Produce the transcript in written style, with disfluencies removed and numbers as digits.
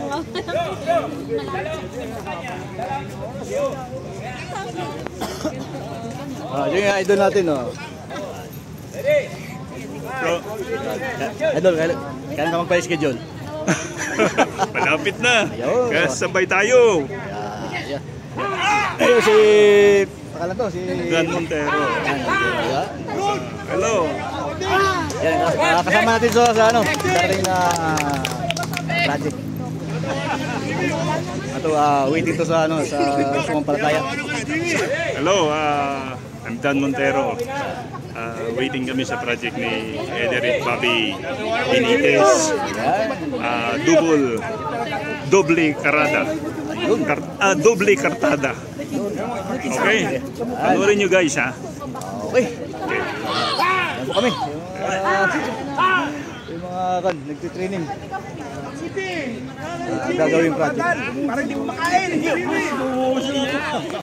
lang. Yung idol natin, oh. Idol, kailan ka magpa-schedule? Malapit na. Ayun. Kaya sabay tayo. Ayun, si... Pakalan to, si... Dan Montero. Hello. Yan, kasama natin sa ano, dating na project. Ito, waiting to sa ano, sa Sumampalataya. Hello, I'm Dan Montero. Waiting kami sa project ni Ederit Bobby Benitez. Doble karada. Doble kartada. Okay? Panoorin nyo guys ha. Okay. Yan po kami. Yung mga kan, nagtitraining. Gagawin project. Para hindi mo makain.